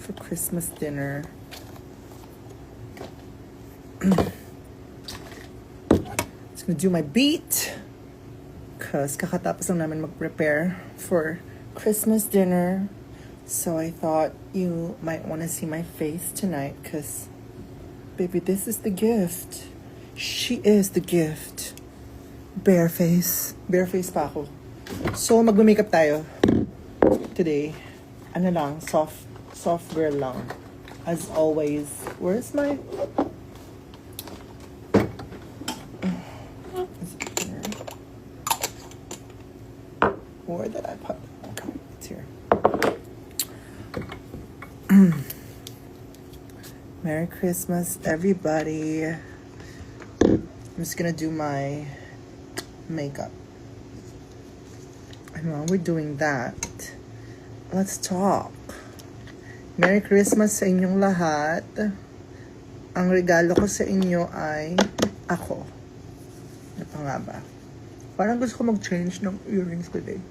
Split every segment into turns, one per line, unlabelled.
for Christmas dinner. Just gonna do my beat. Because kakatapos lang namin mag-prepare for Christmas dinner. So I thought you might want to see my face tonight. Because, baby, this is the gift. She is the gift. Bare face. Bare face pa ako. So, mag-makeup tayo. Today. Ano lang, soft girl lang. As always. Where's my... Where did I put it? Okay, it's here. Merry Christmas, everybody. I'm just gonna do my makeup. And while we're doing that, let's talk. Merry Christmas sa inyong lahat. Ang regalo ko sa inyo ay ako. Ano pa nga ba? Parang gusto ko mag-change ng earrings today.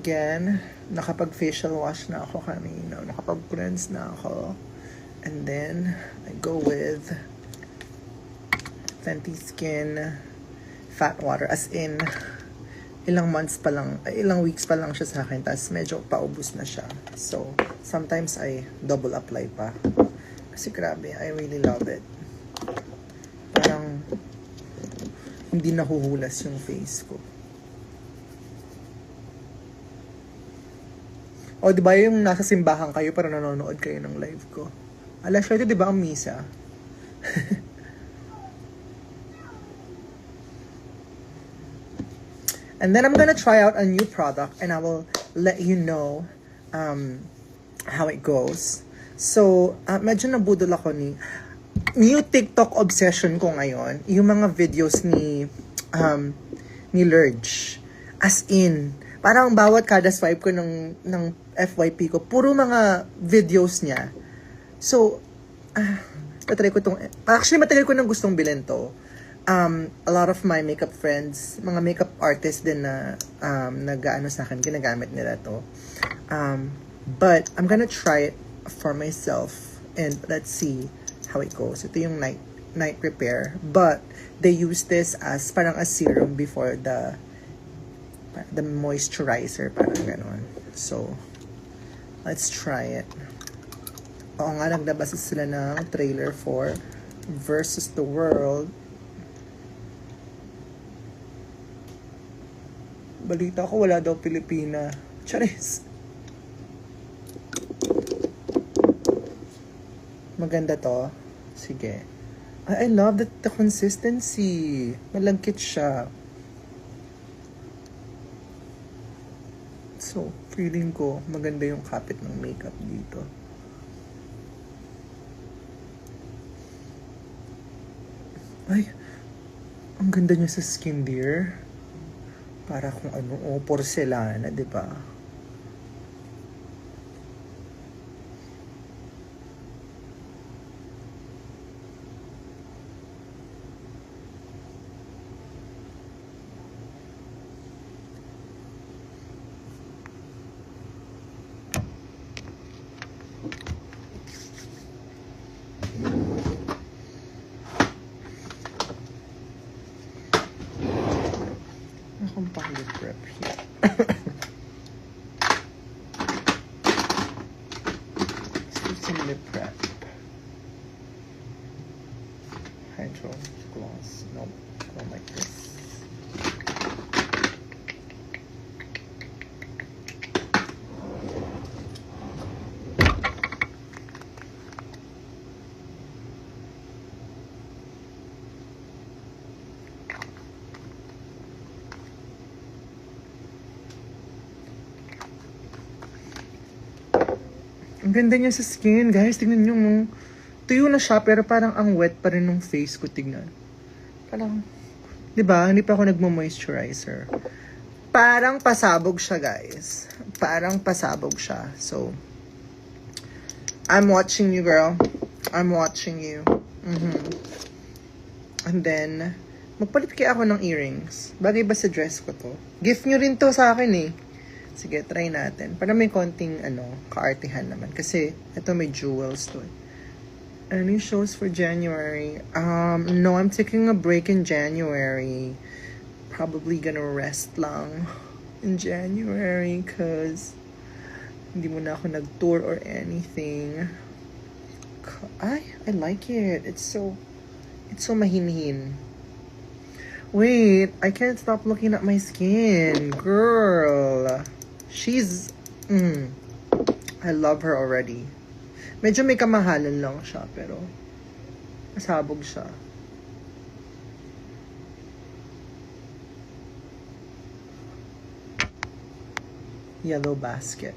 Again, nakapag-facial wash na ako kanina. Nakapag-cleanse na ako. And then, I go with Fenty Skin Fat Water. As in, ilang weeks pa lang siya sa akin. Tapos medyo paubos na siya. So, sometimes I double apply pa. Kasi grabe, I really love it. Parang, hindi nahuhulas yung face ko. O, di ba yung nasa simbahan kayo para nanonood kayo ng live ko? Alas 7, di ba ang misa? And then I'm gonna try out a new product and I will let you know how it goes. So, medyo nabudol ako new TikTok obsession ko ngayon, yung mga videos ni Lurge. As in, parang bawat kada swipe ko ng FYP ko, puro mga videos niya. So, matry ko matagal ko nang gustong bilhin to. A lot of my makeup friends, mga makeup artists din na nag-ano sa akin, ginagamit nila to. But I'm gonna try it for myself and let's see how it goes. Ito yung night repair, but they use this as parang a serum before the moisturizer, parang ganon. So let's try it. Oo nga, naglabas sila ng trailer for Versus the World. Balita ko wala daw Pilipina. Charis. Maganda to. Sige. I love the consistency. Malagkit siya. So, feeling ko maganda yung kapit ng makeup dito. Ay, ang ganda niya sa skin, dear. Para kung ano, porcelana, di ba? Akong pang-lip prep here. Let's do some lip prep. Hydro gloss. No, I don't like this. Ang ganda niya sa skin, guys. Tingnan nyo, tuyo na siya, pero parang ang wet pa rin ng face ko. Tignan. Parang, di ba? Hindi pa ako nagmo-moisturizer. Parang pasabog siya, guys. Parang pasabog siya. So, I'm watching you, girl. I'm watching you. And then, magpalit kaya ako ng earrings. Bagay ba sa dress ko to? Gift nyo rin to sa akin eh. Sige, try natin. Para may konting, kaartihan naman. Kasi, ito may jewels to. Any shows for January? No, I'm taking a break in January. Probably gonna rest lang in January because hindi mo na ako nag-tour or anything. I like it. It's so mahinhin. Wait, I can't stop looking at my skin. Girl. She's, I love her already. Medyo may kamahalan lang siya, pero masabog siya. Yellow Basket.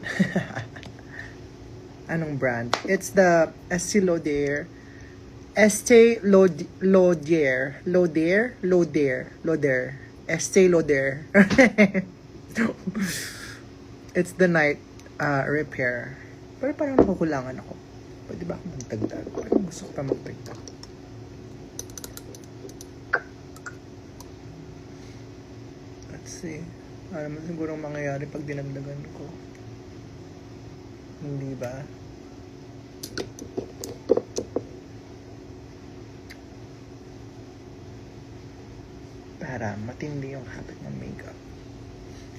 Anong brand? It's the Estee Lauder. Estee Lauder. Estee Lauder. It's the night repair. Pero parang nakukulangan ako. Pwede ba ako magdagdag? Parang gusto ko pa magdagdag. Let's see. Ano naman siguro mangyayari pag dinagdagan ko. Hindi ba? Para matindi yung habit ng makeup.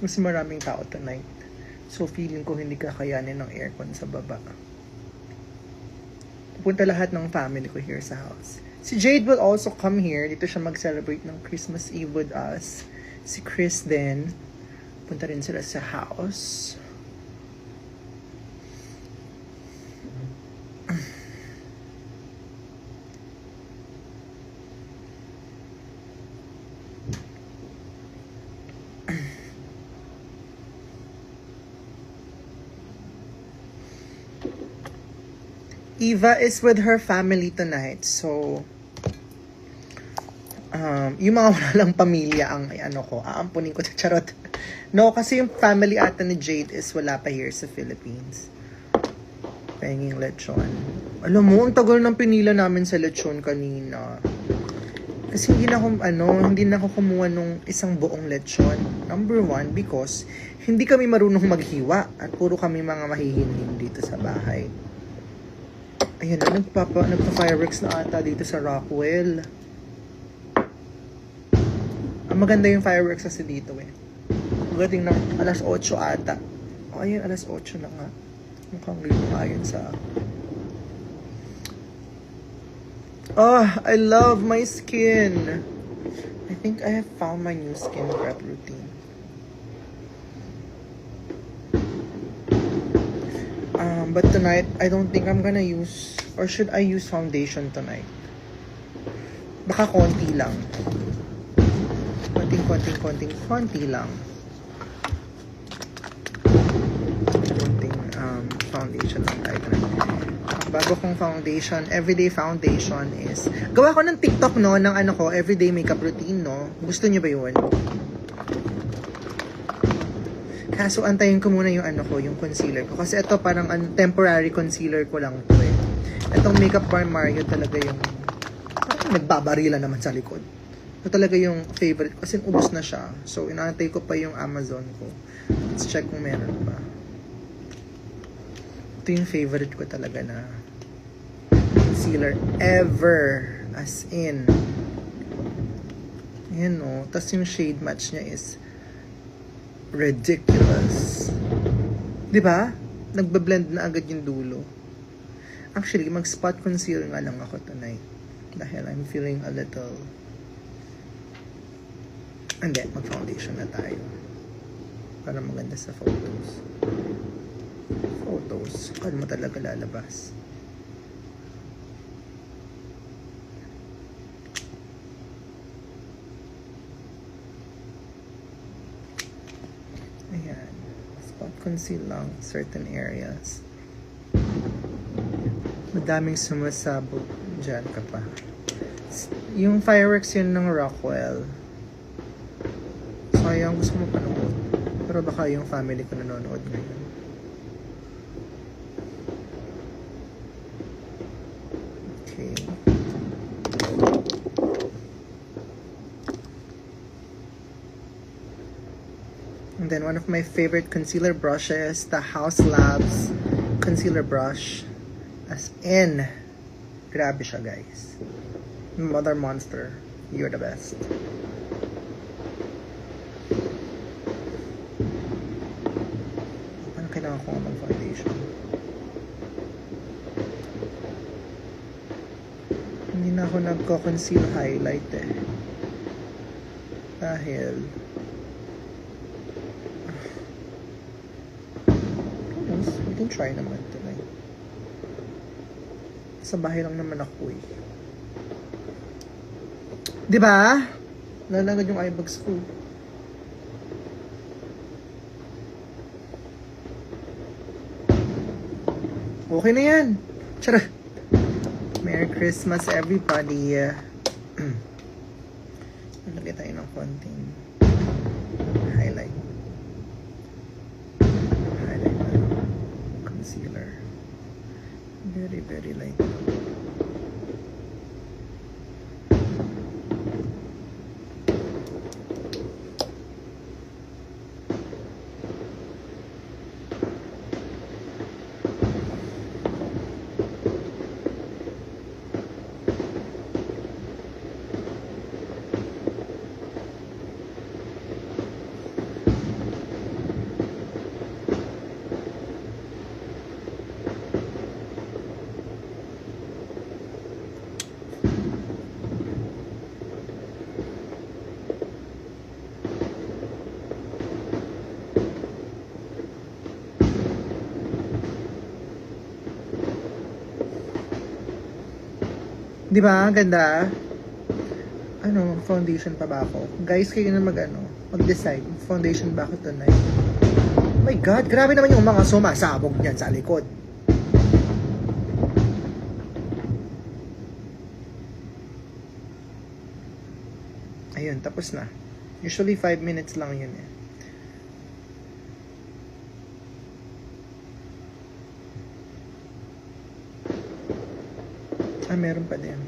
Kasi maraming tao tonight. So feeling ko hindi kakayanin ng aircon sa baba. Pupunta lahat ng family ko here sa house. Si Jade will also come here. Dito siya mag-celebrate ng Christmas Eve with us. Si Chris din. Punta rin sila sa house. Eva is with her family tonight. So, yung mga wala lang pamilya ang aampunin ko sa charot. No, kasi yung family ata ni Jade is wala pa here sa Philippines. Penging lechon. Alam mo, ang tagal ng pinila namin sa lechon kanina. Kasi hindi na ako kumuha nung isang buong lechon. Number one, because hindi kami marunong maghiwa at puro kami mga mahihinhin dito sa bahay. Ayan na, nagpa-fireworks na ata dito sa Rockwell. Ang maganda yung fireworks kasi dito eh. Magating ng alas 8 ata. O ayun, alas 8 na nga. Mukhang limuhayan sa... Oh, I love my skin. I think I have found my new skin prep routine. But tonight, I don't think I'm gonna use, or should I use foundation tonight? Baka konti lang. Konti lang. Konting foundation lang tayo tonight. Bago kong foundation, everyday foundation is, gawa ko ng TikTok no, ng everyday makeup routine no. Gusto niyo ba yun? Kaso antayin ko muna yung yung concealer ko. Kasi ito parang temporary concealer ko lang to eh. Itong Makeup Bar Mario talaga yung parang nagbabarila naman sa likod. Ito talaga yung favorite ko. Kasi ubos na siya. So inaantay ko pa yung Amazon ko. Let's check kung meron pa. Ito yung favorite ko talaga na concealer ever. As in. Yan o. Tapos yung shade match niya is ridiculous. Di ba? Nagbe-blend na agad yung dulo. Actually, mag-spot concealer nga lang ako tonight. Dahil I'm feeling a little... Hindi, mag-foundation na tayo. Para maganda sa photos. Kala mo talaga lalabas. Ayan. Spot conceal lang certain areas. Madaming sumasabog. Diyan ka pa. Yung fireworks yun ng Rockwell. Sayang, gusto mo panood. Pero baka yung family ko nanonood ngayon. Okay. And then one of my favorite concealer brushes, the House Labs concealer brush. As in, grabe siya guys. Mother Monster, you're the best. Parang kailangan ko ng foundation. Hindi na ako nagko-conceal highlight eh. Dahil we can try naman tonight. Sa bahay lang naman ako eh. Diba? Lalagad yung eye bags ko. Okay na yan. Tara. Merry Christmas everybody. Lagay tayo ng konting highlight. Highlight na concealer. Very, very light. Di ba? Ganda. Ano, foundation pa ba ako? Guys, kayo na mag-decide. Foundation ba ako tonight? Oh my God, grabe naman yung mga sumasabog niyan sa likod. Ayun, tapos na. Usually 5 minutes lang yun eh. Meron pa din.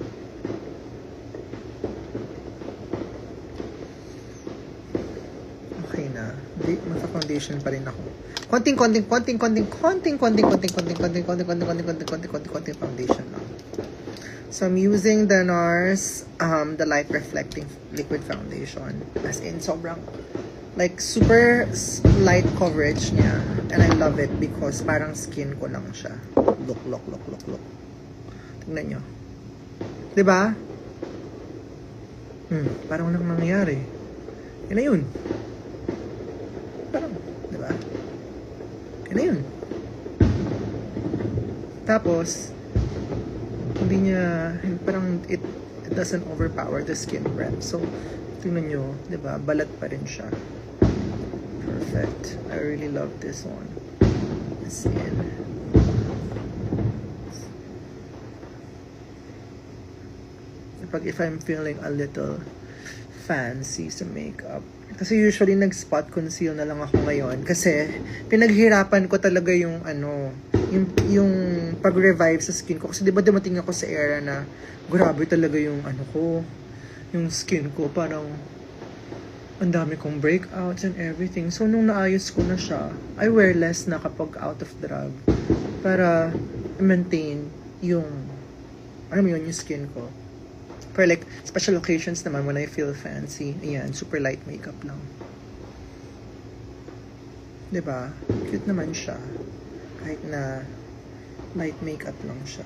Okay na. Di, maka-foundation pa rin ako. Konting foundation lang. So I'm using the NARS, the light reflecting liquid foundation. As in, sobrang, like, super light coverage niya. And I love it because parang skin ko lang siya. Look. Tingnan nyo. Diba? Parang walang nangyayari. Yan na yun. Parang, diba? Yan na yun. Tapos, hindi niya, parang it doesn't overpower the skin breath. So, tingnan nyo, diba? Balat pa rin siya. Perfect. I really love this one. The skin. If I'm feeling a little fancy sa makeup. Kasi usually nag-spot conceal na lang ako ngayon. Kasi pinaghirapan ko talaga yung yung pag-revive sa skin ko. Kasi diba dumating ako sa era na grabe talaga yung yung skin ko. Parang ang dami kong breakouts and everything. So nung naayos ko na siya, I wear less na kapag out of drug. Para maintain yung yung skin ko. For like, special occasions naman when I feel fancy. Ayan, super light makeup lang. Diba? Cute naman siya. Kahit na light makeup lang siya.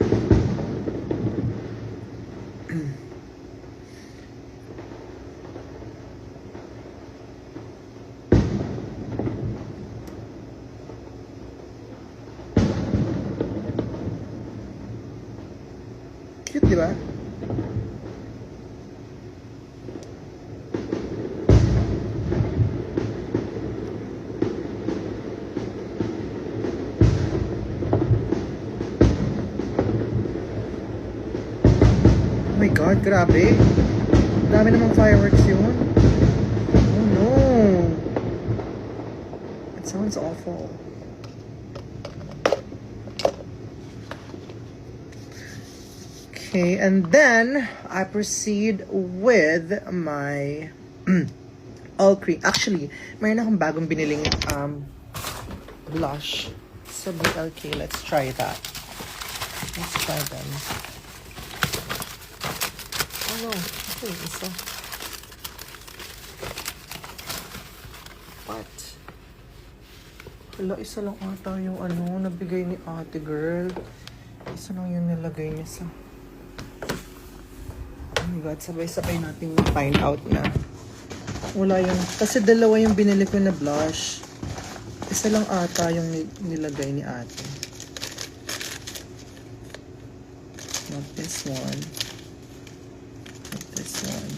Cute, diba? Oh my God, grabe. Dami namang fireworks yun. Oh no. It sounds awful. Okay, and then I proceed with my all cream. Actually, mayroon akong bagong biniling blush sa BLK. Let's try that. Let's try them. Oh no, ito yung isa. What? Wala, isa lang ata yung nabigay ni ate girl. Isa lang yung nilagay niya sa... Oh my God, sabay-sabay natin find out na. Wala yun. Kasi dalawa yung binili ko na blush. Isa lang ata yung nilagay ni ate. Not this one. Not this one.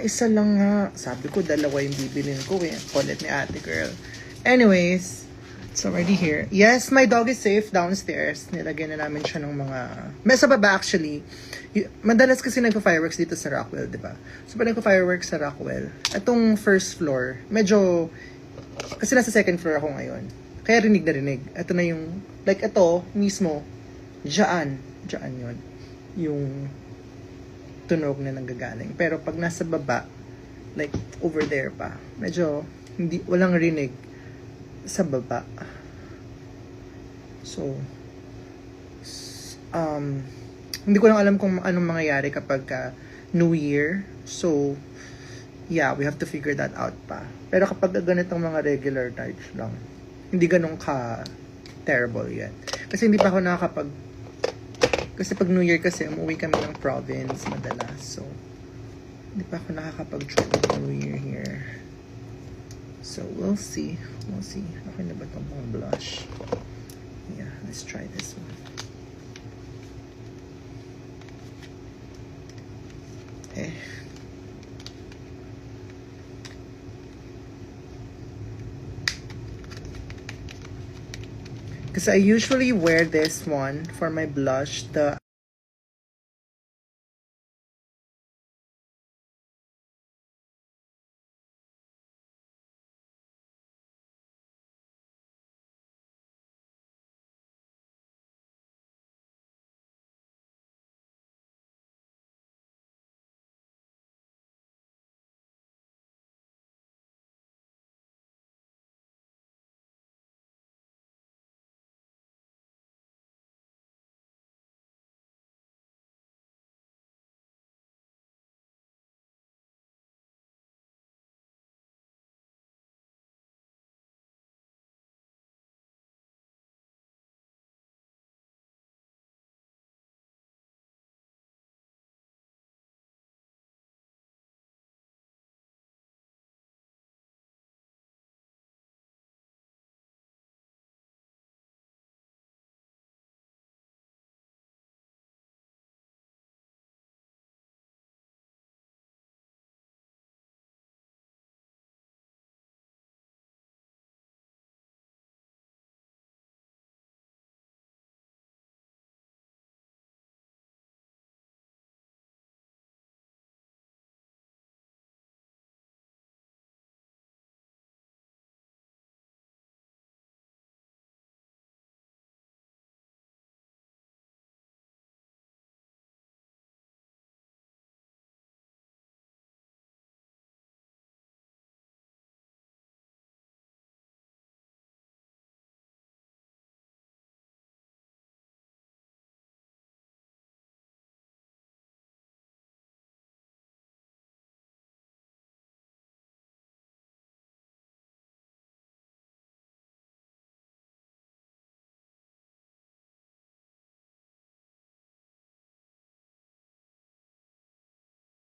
Isa lang nga. Sabi ko, dalawa yung bibilin ko eh. Kulit ni ate girl. Anyways, it's already here. Yes, my dog is safe downstairs. Nilagyan na namin siya ng mga... May sa baba actually. Madalas kasi nagpa-fireworks dito sa Rockwell, di ba? So, pag nagpa-fireworks sa Rockwell, itong first floor, medyo... Kasi nasa second floor ako ngayon. Kaya rinig na rinig. Ito na yung... Like ito, mismo. Diyan yun. Yung tunog na nanggagaling. Pero pag nasa baba, like over there pa, medyo walang rinig sa baba. So, hindi ko lang alam kung anong mangyayari kapag New Year. So, yeah, we have to figure that out pa. Pero kapag ganitong mga regular nights lang, hindi ganun ka-terrible yet. Kasi hindi pa ako kasi pag New Year kasi, umuwi kami ng province madalas. So, hindi pa ako nakakapag-join New Year here. So, we'll see. We'll see. Okay na ba itong pang blush? Yeah, let's try this one. Okay. Because I usually wear this one for my blush, the